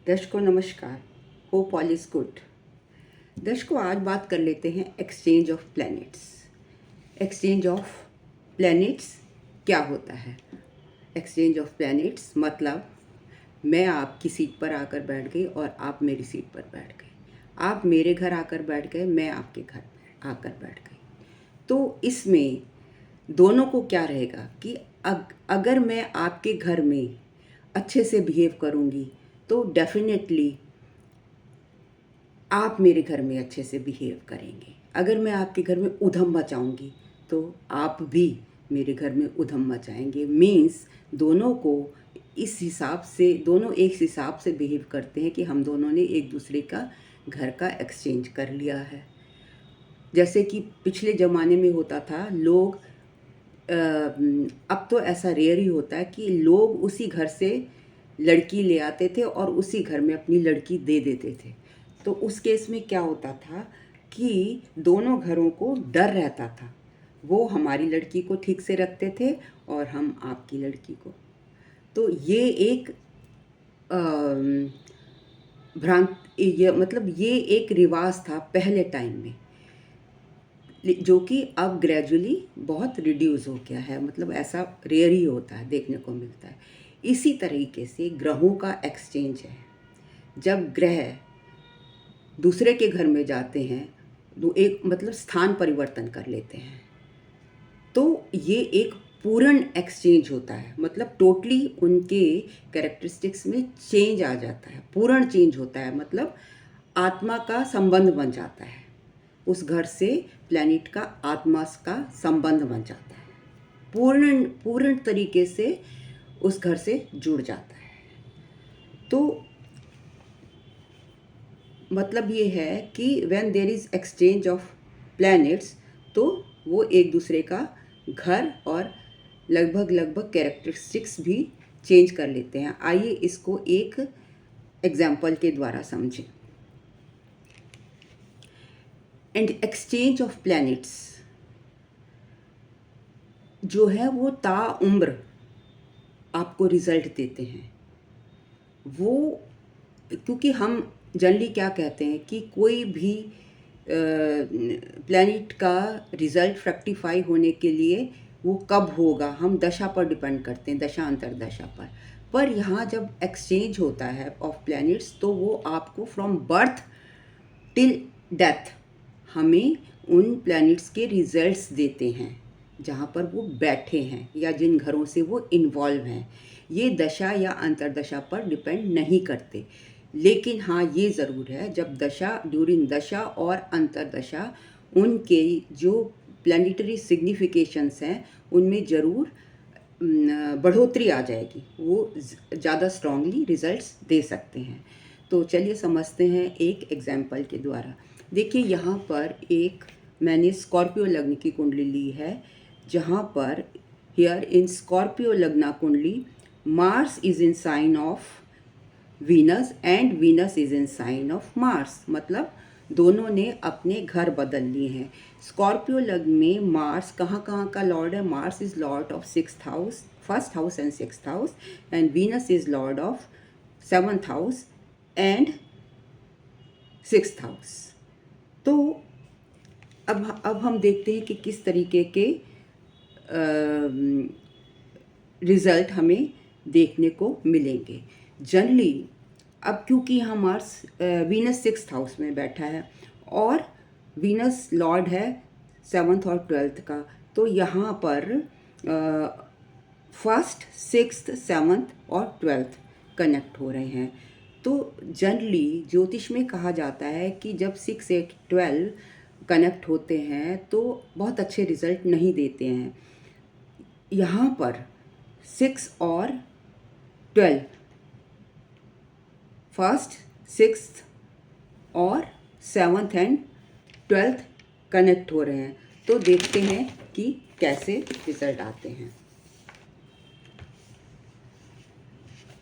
दर्शकों नमस्कार। Hope all is good. दर्शकों आज बात कर लेते हैं exchange of planets. Exchange of planets क्या होता है? एक्सचेंज ऑफ प्लैनेट्स मतलब मैं आपकी सीट पर आकर बैठ गई और आप मेरी सीट पर बैठ गए। आप मेरे घर आकर बैठ गए, मैं आपके घर आकर बैठ गई। तो इसमें दोनों को क्या रहेगा कि अगर मैं आपके घर में अच्छे से बिहेव करूँगी तो डेफिनेटली आप मेरे घर में अच्छे से बिहेव करेंगे। अगर मैं आपके घर में उधम मचाऊंगी तो आप भी मेरे घर में उधम मचाएंगे। मीन्स दोनों को इस हिसाब से दोनों एक हिसाब से बिहेव करते हैं कि हम दोनों ने एक दूसरे का घर का एक्सचेंज कर लिया है। जैसे कि पिछले ज़माने में होता था, लोग अब तो ऐसा रेयर ही होता है कि लोग उसी घर से लड़की ले आते थे और उसी घर में अपनी लड़की दे देते थे। तो उस केस में क्या होता था कि दोनों घरों को डर रहता था। वो हमारी लड़की को ठीक से रखते थे और हम आपकी लड़की को। तो ये एक ये एक रिवाज था पहले टाइम में, जो कि अब ग्रेजुअली बहुत रिड्यूस हो गया है। मतलब ऐसा रेयर ही होता है, देखने को मिलता है। इसी तरीके से ग्रहों का एक्सचेंज है। जब ग्रह दूसरे के घर में जाते हैं तो एक मतलब स्थान परिवर्तन कर लेते हैं, तो ये एक पूर्ण एक्सचेंज होता है। मतलब टोटली उनके कैरेक्टरिस्टिक्स में चेंज आ जाता है, पूर्ण चेंज होता है। मतलब आत्मा का संबंध बन जाता है। उस घर से प्लैनेट का आत्मा का संबंध बन जाता है, पूर्ण पूर्ण तरीके से उस घर से जुड़ जाता है। तो मतलब ये है कि when there is exchange of planets तो वो एक दूसरे का घर और लगभग कैरेक्टरिस्टिक्स भी चेंज कर लेते हैं। आइए इसको एक एग्जाम्पल के द्वारा समझें। एंड एक्सचेंज ऑफ प्लैनेट्स जो है वो ताउम्र आपको रिजल्ट देते हैं। वो क्योंकि हम जनरली क्या कहते हैं कि कोई भी प्लैनेट का रिजल्ट फ्रक्टिफाई होने के लिए वो कब होगा, हम दशा पर डिपेंड करते हैं, दशा अंतरदशा पर यहाँ जब एक्सचेंज होता है ऑफ प्लैनेट्स तो वो आपको फ्रॉम बर्थ टिल डेथ हमें उन प्लैनेट्स के रिजल्ट्स देते हैं जहाँ पर वो बैठे हैं या जिन घरों से वो इन्वॉल्व हैं। ये दशा या अंतरदशा पर डिपेंड नहीं करते, लेकिन हाँ ये ज़रूर है जब ड्यूरिंग दशा और अंतरदशा उनके जो प्लैनेटरी सिग्निफिकेशंस हैं उनमें ज़रूर बढ़ोतरी आ जाएगी, वो ज़्यादा स्ट्रांगली रिजल्ट्स दे सकते हैं। तो चलिए समझते हैं एक एग्जाम्पल के द्वारा। देखिए यहाँ पर एक मैंने स्कॉर्पियो लग्न की कुंडली ली है, जहाँ पर हियर इन स्कॉर्पियो लग्ना कुंडली Mars is in sign of Venus and Venus is in sign of Mars. मतलब दोनों ने अपने घर बदल लिए हैं। स्कॉर्पियो लग्न में मार्स कहाँ का लॉर्ड है? Mars is Lord of sixth house, first house and sixth house, and Venus is Lord of seventh house and sixth house. तो अब हम देखते हैं कि किस तरीके के रिज़ल्ट हमें देखने को मिलेंगे। जनरली अब क्योंकि यहाँ मार्स वीनस सिक्स्थ हाउस में बैठा है और वीनस लॉर्ड है सेवन्थ और ट्वेल्थ का, तो यहाँ पर फर्स्ट सिक्स्थ सेवन्थ और ट्वेल्थ कनेक्ट हो रहे हैं। तो जनरली ज्योतिष में कहा जाता है कि जब 6, 8, 12 कनेक्ट होते हैं तो बहुत अच्छे रिजल्ट नहीं देते हैं। यहाँ पर 6 और 12 फर्स्ट, सिक्स्थ और सेवन्थ एंड ट्वेल्थ कनेक्ट हो रहे हैं। तो देखते हैं कि कैसे रिजल्ट आते हैं।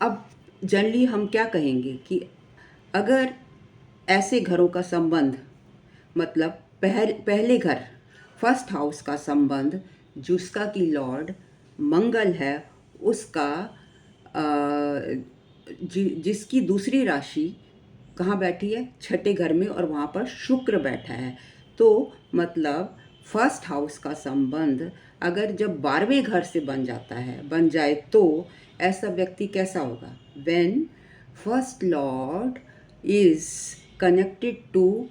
अब जनरली हम क्या कहेंगे कि अगर ऐसे घरों का संबंध मतलब पहले घर फर्स्ट हाउस का संबंध जिसका कि लॉर्ड मंगल है, उसका जिसकी दूसरी राशि कहाँ बैठी है, छठे घर में, और वहाँ पर शुक्र बैठा है। तो मतलब फर्स्ट हाउस का संबंध अगर जब 12वें घर से बन जाए तो ऐसा व्यक्ति कैसा होगा? When first lord is connected to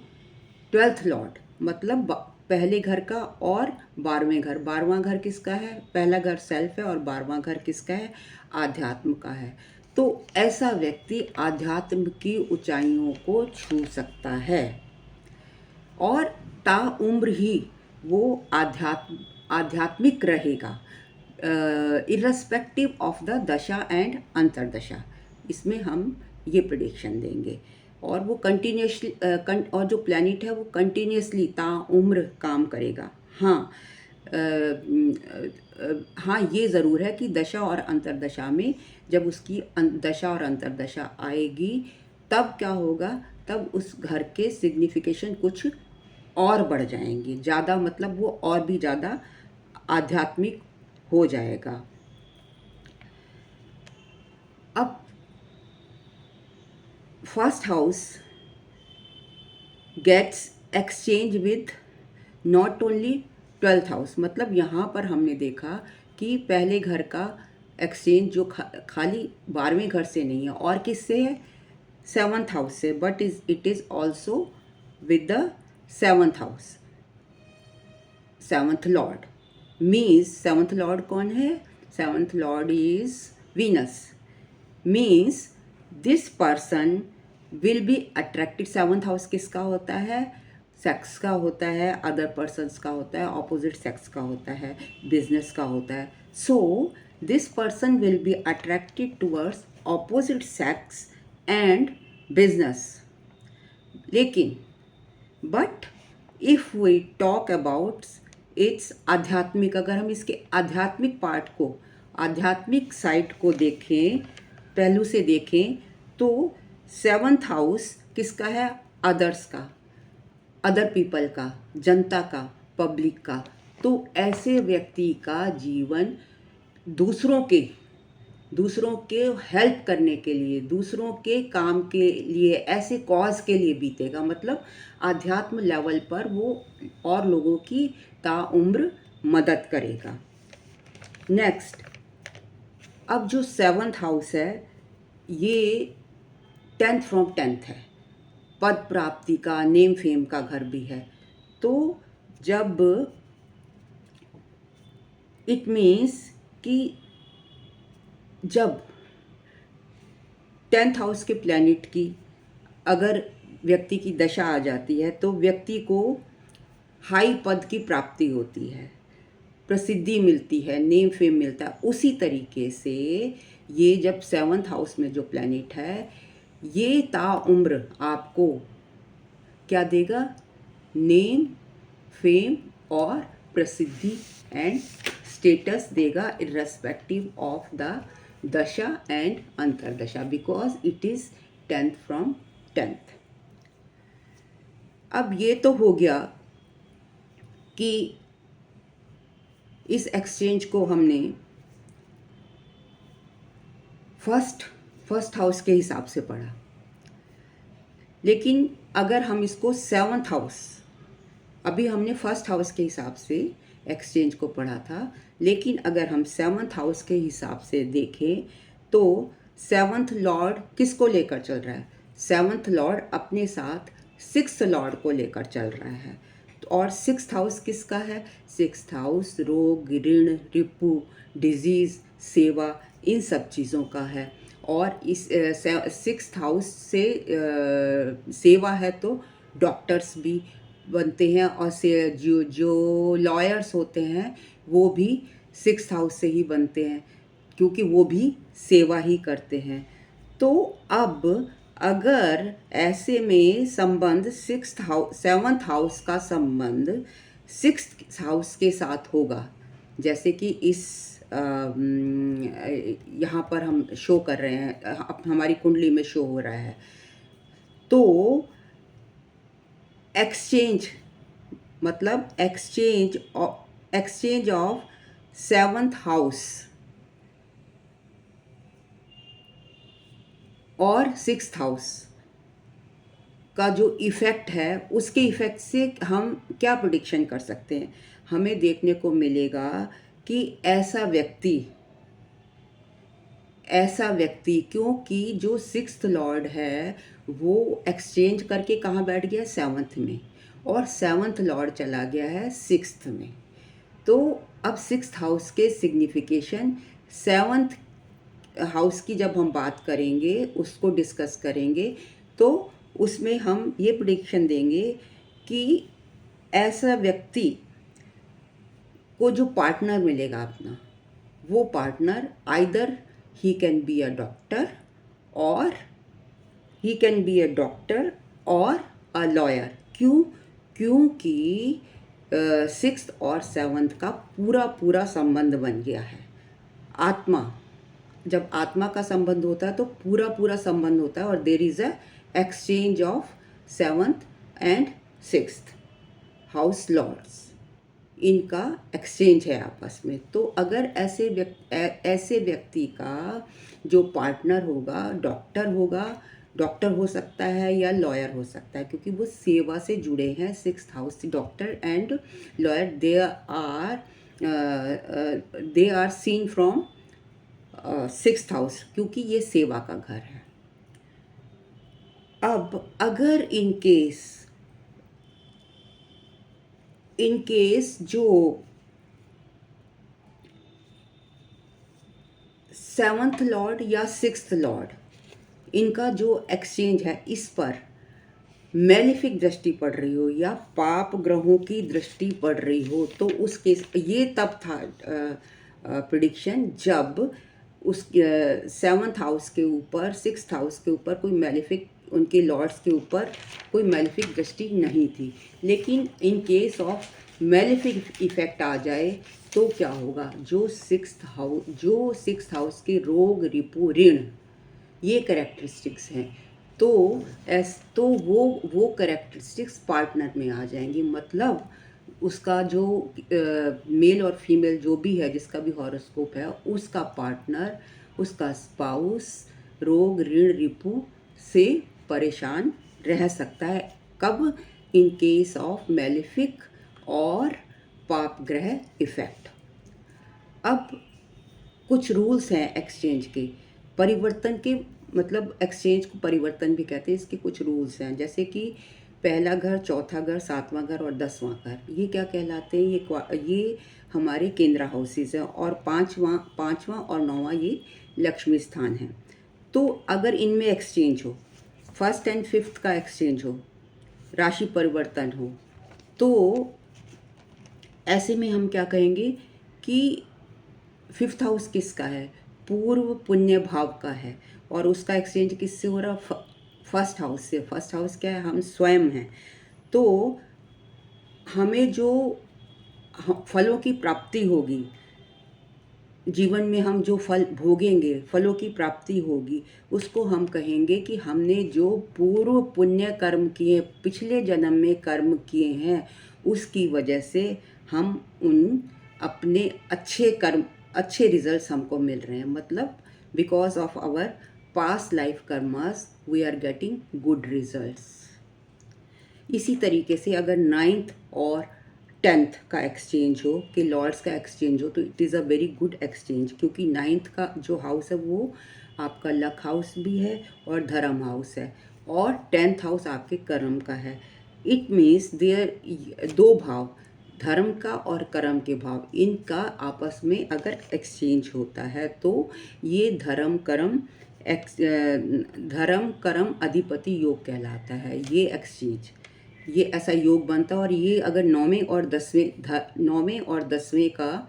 12th lord, मतलब पहले घर का और 12वां घर किसका है? पहला घर सेल्फ है और 12वां घर किसका है? आध्यात्म का है। तो ऐसा व्यक्ति आध्यात्म की ऊंचाइयों को छू सकता है और ताउम्र ही वो आध्यात्मिक रहेगा, irrespective of the dasha and अंतरदशा। इसमें हम ये प्रिडिक्शन देंगे। और वो कंटिन्यूसली और जो प्लैनेट है वो कंटिन्यूसली ताउम्र काम करेगा। हाँ, हाँ ये ज़रूर है कि दशा और अंतरदशा में जब उसकी दशा और अंतरदशा आएगी तब क्या होगा? तब उस घर के सिग्निफिकेशन कुछ और बढ़ जाएंगे, ज़्यादा, मतलब वो और भी ज़्यादा आध्यात्मिक हो जाएगा। अब first house gets exchange with not only 12th house, मतलब यहाँ पर हमने देखा कि पहले घर का एक्सचेंज जो खाली 12वें घर से नहीं है और किससे है? 7th हाउस से, but it is also with the 7th house, 7th Lord. Means 7th Lord कौन है? 7th Lord is Venus. Means this person will be attracted. 7th house किसका होता है? सेक्स का होता है, अदर पर्सन्स का होता है, ऑपोजिट सेक्स का होता है, बिजनेस का होता है। So this person will be attracted towards opposite sex and business. लेकिन but if we talk about it's आध्यात्मिक, अगर हम इसके आध्यात्मिक पार्ट को, आध्यात्मिक साइड को देखें, पहलू से देखें, तो 7th हाउस किसका है? अदर्स का, अदर पीपल का, जनता का, पब्लिक का। तो ऐसे व्यक्ति का जीवन दूसरों के हेल्प करने के लिए, दूसरों के काम के लिए, ऐसे कॉज के लिए बीतेगा। मतलब आध्यात्म लेवल पर वो और लोगों की ताउम्र मदद करेगा। नेक्स्ट, अब जो 7th हाउस है ये 10th फ्रॉम 10th है, पद प्राप्ति का, नेम फेम का घर भी है। तो जब इट मीन्स कि जब 10th हाउस के प्लैनेट की अगर व्यक्ति की दशा आ जाती है तो व्यक्ति को हाई पद की प्राप्ति होती है, प्रसिद्धि मिलती है, नेम फेम मिलता है। उसी तरीके से ये जब 7th हाउस में जो प्लैनेट है ये ताउम्र आपको क्या देगा? नेम फेम और प्रसिद्धि एंड स्टेटस देगा, irrespective of the dasha and antardasha, because it is 10th from 10th। अब ये तो हो गया कि इस एक्सचेंज को हमने फर्स्ट हाउस के हिसाब से पढ़ा। लेकिन अगर हम इसको 7th हाउस, अभी हमने फर्स्ट हाउस के हिसाब से एक्सचेंज को पढ़ा था, लेकिन अगर हम 7th हाउस के हिसाब से देखें तो 7th लॉर्ड किसको लेकर चल रहा है? 7th लॉर्ड अपने साथ 6th लॉर्ड को लेकर चल रहा है। और 6th हाउस किसका है? 6th हाउस रोग, ऋण, रिपु, डिजीज़, सेवा, इन सब चीज़ों का है। और इस 6th हाउस से सेवा है तो डॉक्टर्स भी बनते हैं, और से जो लॉयर्स होते हैं वो भी 6th हाउस से ही बनते हैं, क्योंकि वो भी सेवा ही करते हैं। तो अब अगर ऐसे में संबंध 7th हाउस का संबंध 6th हाउस के साथ होगा, जैसे कि इस यहाँ पर हम शो कर रहे हैं, हमारी कुंडली में शो हो रहा है, तो एक्सचेंज मतलब एक्सचेंज ऑफ 7th हाउस और सिक्स्थ हाउस का जो इफ़ेक्ट है, उसके इफ़ेक्ट से हम क्या प्रिडिक्शन कर सकते हैं? हमें देखने को मिलेगा कि ऐसा व्यक्ति क्योंकि जो सिक्स्थ लॉर्ड है वो एक्सचेंज करके कहाँ बैठ गया? सेवन्थ में, और सेवन्थ लॉर्ड चला गया है सिक्स्थ में। तो अब सिक्स्थ हाउस के सिग्निफिकेशन, सेवन्थ हाउस की जब हम बात करेंगे, उसको डिस्कस करेंगे, तो उसमें हम ये प्रिडिक्शन देंगे कि ऐसा व्यक्ति को जो पार्टनर मिलेगा अपना, वो partner either he can be a doctor और अ लॉयर। क्यों? क्योंकि सिक्स्थ और सेवन्थ का पूरा पूरा संबंध बन गया है। आत्मा, जब आत्मा का संबंध होता है तो पूरा पूरा संबंध होता है, और there is a exchange of seventh and sixth house lords, इनका एक्सचेंज है आपस में। तो अगर ऐसे व्यक्ति का जो पार्टनर होगा, डॉक्टर हो सकता है या लॉयर हो सकता है, क्योंकि वो सेवा से जुड़े हैं। Sixth house, doctor and lawyer, they are seen from sixth house, क्योंकि ये सेवा का घर है। अब अगर इन केस जो सेवन्थ लॉर्ड या सिक्स्थ लॉर्ड, इनका जो एक्सचेंज है, इस पर मैलिफिक दृष्टि पड़ रही हो या पाप ग्रहों की दृष्टि पड़ रही हो, तो उस केस ये तब था प्रिडिक्शन, जब उस सेवन्थ हाउस के ऊपर, सिक्स्थ हाउस के ऊपर कोई मैलिफिक, उनके लॉर्ड्स के ऊपर कोई मैलिफिक दृष्टि नहीं थी। लेकिन in case of malefic effect आ जाए तो क्या होगा? जो सिक्स्थ हाउस के रोग, रिपु, ऋण, ये करेक्टरिस्टिक्स हैं, तो वो करेक्टरिस्टिक्स पार्टनर में आ जाएंगी। मतलब उसका जो मेल और फीमेल जो भी है, जिसका भी हॉरोस्कोप है, उसका पार्टनर, उसका स्पाउस रोग, ऋण, रिपु से परेशान रह सकता है। कब? इन केस ऑफ मैलिफिक और पाप ग्रह इफेक्ट। अब कुछ रूल्स हैं एक्सचेंज के, परिवर्तन के, मतलब एक्सचेंज को परिवर्तन भी कहते हैं। इसके कुछ रूल्स हैं, जैसे कि पहला घर, चौथा घर, सातवां घर और 10वां घर, ये क्या कहलाते हैं? ये हमारे केंद्र हाउसेज हैं, और पाँचवां और 9वां ये लक्ष्मी स्थान है। तो अगर इनमें एक्सचेंज हो, फर्स्ट एंड फिफ्थ का एक्सचेंज हो, राशि परिवर्तन हो, तो ऐसे में हम क्या कहेंगे कि फिफ्थ हाउस किसका है? पूर्व पुण्य भाव का है, और उसका एक्सचेंज किससे हो रहा? फर्स्ट हाउस से। फर्स्ट हाउस क्या है? हम स्वयं हैं। तो हमें जो फलों की प्राप्ति होगी, जीवन में हम जो फल भोगेंगे, फलों की प्राप्ति होगी, उसको हम कहेंगे कि हमने जो पूर्व पुण्य कर्म किए, पिछले जन्म में कर्म किए हैं, उसकी वजह से हम उन अपने अच्छे रिजल्ट्स हमको मिल रहे हैं। मतलब because of our past life karmas we are getting good results. इसी तरीके से अगर नाइन्थ और टेंथ का एक्सचेंज हो, कि लॉर्ड्स का एक्सचेंज हो, तो it is a very good exchange, क्योंकि नाइन्थ का जो हाउस है वो आपका लक हाउस भी है और धर्म हाउस है, और टेंथ हाउस आपके कर्म का है। इट मीन्स देयर दो भाव, धर्म का और कर्म के भाव, इनका आपस में अगर एक्सचेंज होता है तो ये धर्म कर्म अधिपति योग कहलाता है। ये एक्सचेंज, ये ऐसा योग बनता है, और ये अगर नौवें और दसवें का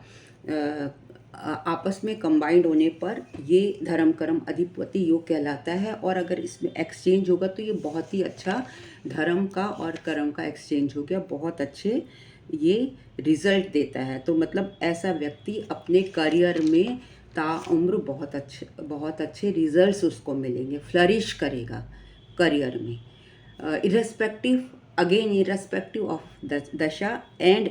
आपस में कंबाइंड होने पर ये धर्म कर्म अधिपति योग कहलाता है। और अगर इसमें एक्सचेंज होगा तो ये बहुत ही अच्छा धर्म का और कर्म का एक्सचेंज हो गया, बहुत अच्छे ये रिजल्ट देता है। तो मतलब ऐसा व्यक्ति अपने करियर में ताउम्र बहुत अच्छे रिजल्ट्स उसको मिलेंगे, फ्लरिश करेगा करियर में, इररेस्पेक्टिव ऑफ दशा एंड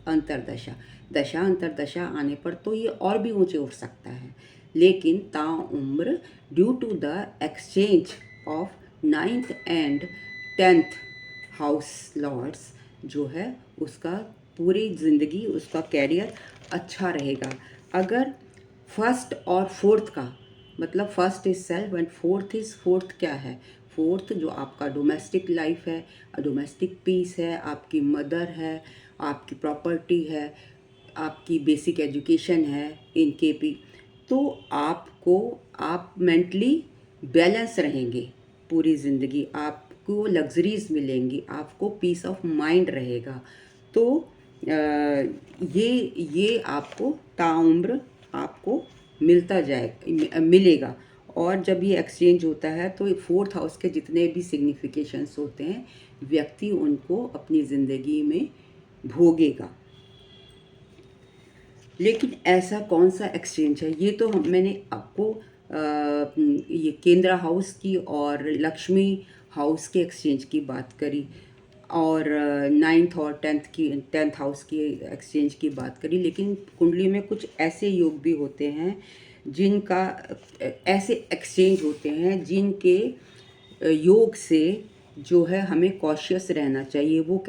अंतरदशा। दशा अंतरदशा आने पर तो ये और भी ऊंचे उठ सकता है। लेकिन ताउम्र due to the exchange of 9th and 10th house lords जो है उसका पूरी ज़िंदगी उसका कैरियर अच्छा रहेगा। अगर फर्स्ट और फोर्थ का मतलब first is self and fourth क्या है, फोर्थ जो आपका डोमेस्टिक लाइफ है, डोमेस्टिक पीस है, आपकी मदर है, आपकी प्रॉपर्टी है, आपकी बेसिक एजुकेशन है, इनके भी, तो आप मेंटली बैलेंस रहेंगे पूरी ज़िंदगी, आपको लग्जरीज मिलेंगी, आपको पीस ऑफ माइंड रहेगा। तो ये आपको ताउम्र आपको मिलेगा। और जब ये एक्सचेंज होता है तो फोर्थ हाउस के जितने भी सिग्निफिकेशंस होते हैं व्यक्ति उनको अपनी ज़िंदगी में भोगेगा। लेकिन ऐसा कौन सा एक्सचेंज है, ये तो मैंने आपको ये केंद्र हाउस की और लक्ष्मी हाउस के एक्सचेंज की बात करी, और 9th और 10th हाउस की एक्सचेंज की बात करी। लेकिन कुंडली में कुछ ऐसे योग भी होते हैं जिनका ऐसे एक्सचेंज होते हैं जिनके योग से जो है हमें कॉशियस रहना चाहिए। वो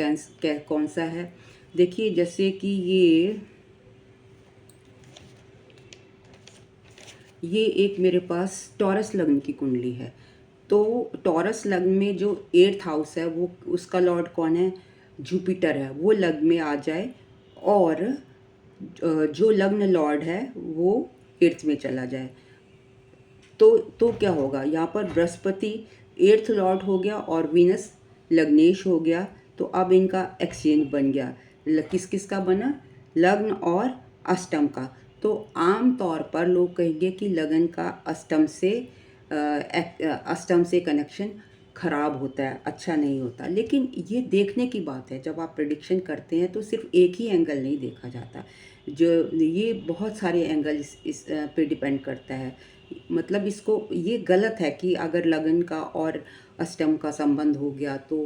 कौन सा है, देखिए जैसे कि ये एक मेरे पास टॉरस लग्न की कुंडली है। तो टॉरस लग्न में जो 8th हाउस है वो उसका लॉर्ड कौन है, जुपिटर है, वो लग्न में आ जाए और जो लग्न लॉर्ड है वो 8th में चला जाए तो क्या होगा, यहाँ पर बृहस्पति 8th लॉर्ड हो गया और वीनस लग्नेश हो गया। तो अब इनका एक्सचेंज बन गया, किस किस का बना, लग्न और अष्टम का। तो आम तौर पर लोग कहेंगे कि लगन का अष्टम से कनेक्शन खराब होता है, अच्छा नहीं होता। लेकिन ये देखने की बात है, जब आप प्रिडिक्शन करते हैं तो सिर्फ एक ही एंगल नहीं देखा जाता, जो ये बहुत सारे एंगल इस पे डिपेंड करता है। मतलब इसको ये गलत है कि अगर लगन का और अष्टम का संबंध हो गया तो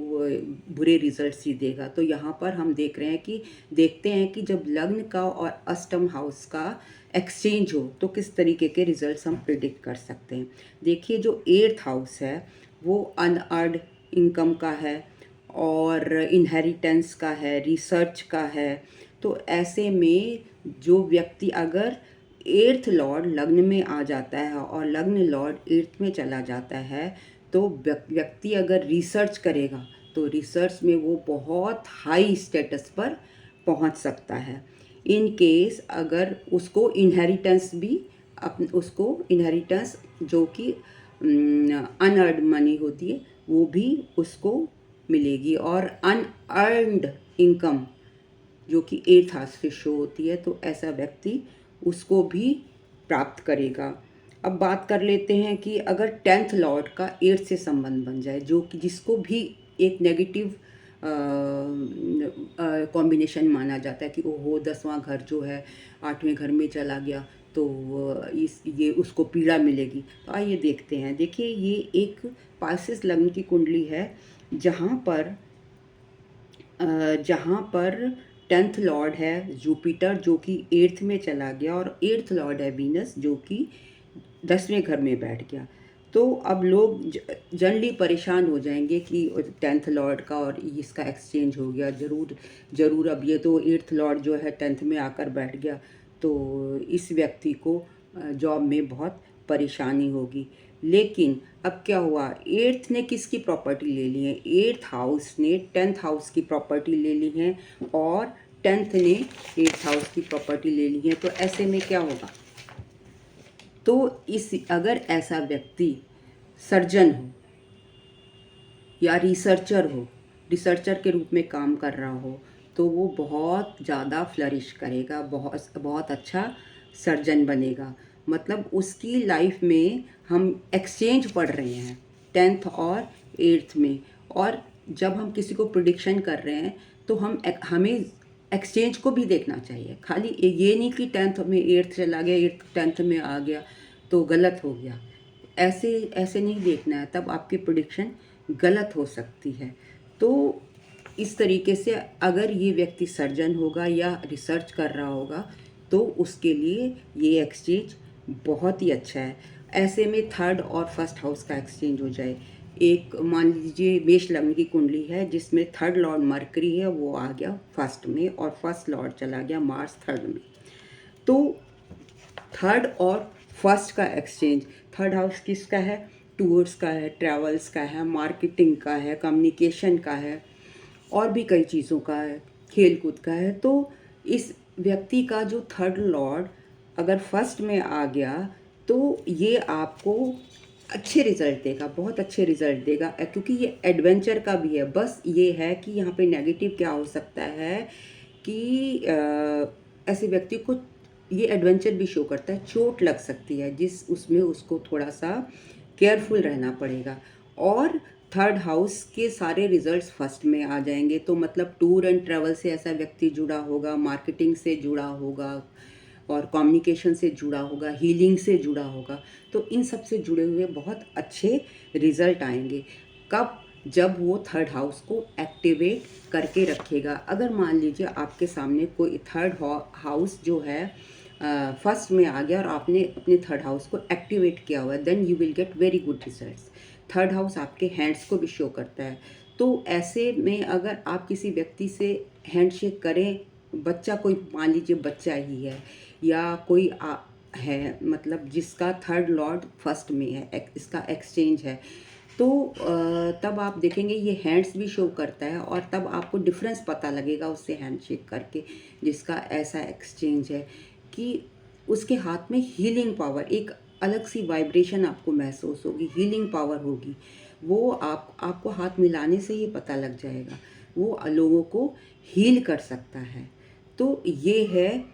बुरे रिजल्ट्स ही देगा। तो यहाँ पर हम देखते हैं कि जब लग्न का और अष्टम हाउस का एक्सचेंज हो तो किस तरीके के रिजल्ट्स हम प्रिडिक्ट कर सकते हैं। देखिए जो 8th हाउस है वो अनअर्न्ड इनकम का है और इनहेरिटेंस का है, रिसर्च का है। तो ऐसे में जो व्यक्ति अगर 8th लॉर्ड लग्न में आ जाता है और लग्न लॉर्ड 8th में चला जाता है तो व्यक्ति अगर रिसर्च करेगा तो रिसर्च में वो बहुत हाई स्टेटस पर पहुंच सकता है। इन केस अगर उसको इनहेरिटेंस जो कि अनअर्न्ड मनी होती है वो भी उसको मिलेगी, और अनअर्न्ड इनकम जो कि 8th हाउस से शो होती है, तो ऐसा व्यक्ति उसको भी प्राप्त करेगा। अब बात कर लेते हैं कि अगर 10th लॉर्ड का 8th से संबंध बन जाए, जो कि जिसको भी एक नेगेटिव कॉम्बिनेशन माना जाता है कि ओहो 10वां घर जो है 8वें घर में चला गया तो ये उसको पीड़ा मिलेगी। तो आइए देखते हैं। देखिए ये एक पाइसेस लग्न की कुंडली है जहाँ पर 10th लॉर्ड है जुपिटर जो कि 8th में चला गया, और 8th लॉर्ड है वीनस जो कि 10वें घर में बैठ गया। तो अब लोग जनरली परेशान हो जाएंगे कि 10th लॉर्ड का और इसका एक्सचेंज हो गया, ज़रूर अब ये तो 8th लॉर्ड जो है 10th में आकर बैठ गया तो इस व्यक्ति को जॉब में बहुत परेशानी होगी। लेकिन अब क्या हुआ, 8th ने किसकी प्रॉपर्टी ले ली है, 8th हाउस ने 10th हाउस की प्रॉपर्टी ले ली है और 10th ने 8th हाउस की प्रॉपर्टी ले ली है। तो ऐसे में क्या होगा, तो अगर ऐसा व्यक्ति सर्जन हो या रिसर्चर के रूप में काम कर रहा हो तो वो बहुत ज़्यादा फ्लरिश करेगा, बहुत अच्छा सर्जन बनेगा। मतलब उसकी लाइफ में हम एक्सचेंज पढ़ रहे हैं 10th और 8th में, और जब हम किसी को प्रिडिक्शन कर रहे हैं तो हमें एक्सचेंज को भी देखना चाहिए। खाली ये नहीं कि 10th में 8th चला गया, 8th 10th में आ गया तो गलत हो गया, ऐसे नहीं देखना है, तब आपकी प्रिडिक्शन गलत हो सकती है। तो इस तरीके से अगर ये व्यक्ति सर्जन होगा या रिसर्च कर रहा होगा तो उसके लिए ये एक्सचेंज बहुत ही अच्छा है। ऐसे में थर्ड और फर्स्ट हाउस का एक्सचेंज हो जाए, एक मान लीजिए मेष लग्न की कुंडली है जिसमें थर्ड लॉर्ड मरकरी है, वो आ गया फर्स्ट में और फर्स्ट लॉर्ड चला गया मार्स थर्ड में। तो थर्ड और फर्स्ट का एक्सचेंज, थर्ड हाउस किसका है? टूर्स का है, ट्रैवल्स का है, मार्केटिंग का है, कम्युनिकेशन का है, और भी कई चीज़ों का है, खेल कूद का है। तो इस व्यक्ति का जो थर्ड लॉर्ड अगर फर्स्ट में आ गया तो ये आपको अच्छे रिजल्ट देगा, बहुत अच्छे रिजल्ट देगा, क्योंकि ये एडवेंचर का भी है। बस ये है कि यहाँ पे नेगेटिव क्या हो सकता है कि ऐसे व्यक्ति को ये एडवेंचर भी शो करता है, चोट लग सकती है, जिस उसमें उसको थोड़ा सा केयरफुल रहना पड़ेगा। और थर्ड हाउस के सारे रिजल्ट्स फर्स्ट में आ जाएंगे, तो मतलब टूर एंड ट्रैवल से ऐसा व्यक्ति जुड़ा होगा, मार्केटिंग से जुड़ा होगा और कम्युनिकेशन से जुड़ा होगा, हीलिंग से जुड़ा होगा। तो इन सब से जुड़े हुए बहुत अच्छे रिजल्ट आएंगे। कब? जब वो थर्ड हाउस को एक्टिवेट करके रखेगा। अगर मान लीजिए आपके सामने कोई थर्ड हाउस जो है फर्स्ट में आ गया और आपने अपने थर्ड हाउस को एक्टिवेट किया हुआ है, then you will get very good results. Third house आपके हैंड्स को भी शो करता है। तो ऐसे में अगर आप किसी व्यक्ति से हैंडशेक करें, बच्चा कोई मान लीजिए बच्चा ही है या कोई है मतलब जिसका थर्ड लॉर्ड फर्स्ट में है, इसका एक्सचेंज है, तो तब आप देखेंगे ये हैंड्स भी शो करता है और तब आपको डिफरेंस पता लगेगा उससे हैंडशेक करके, जिसका ऐसा एक्सचेंज है कि उसके हाथ में हीलिंग पावर, एक अलग सी वाइब्रेशन आपको महसूस होगी, हीलिंग पावर होगी। वो आपको हाथ मिलाने से ही पता लग जाएगा, वो लोगों को हील कर सकता है। तो ये है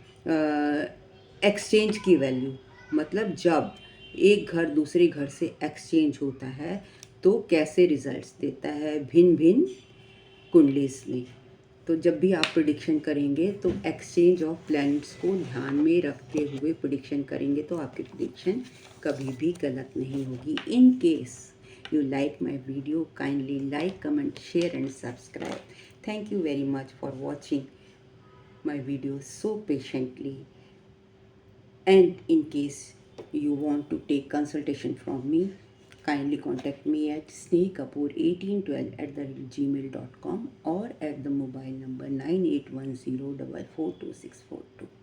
एक्सचेंज की वैल्यू। मतलब जब एक घर दूसरे घर से एक्सचेंज होता है तो कैसे रिजल्ट्स देता है भिन्न भिन्न कुंडलीज में। तो जब भी आप प्रिडिक्शन करेंगे तो एक्सचेंज ऑफ प्लैनेट्स को ध्यान में रखते हुए प्रिडिक्शन करेंगे तो आपकी प्रिडिक्शन कभी भी गलत नहीं होगी। In case you like my video, kindly like, comment, share and subscribe. Thank you very much for watching my videos so patiently. And in case you want to take consultation from me, kindly contact me at snehkapoor1812@gmail.com or at the mobile number 9810442642.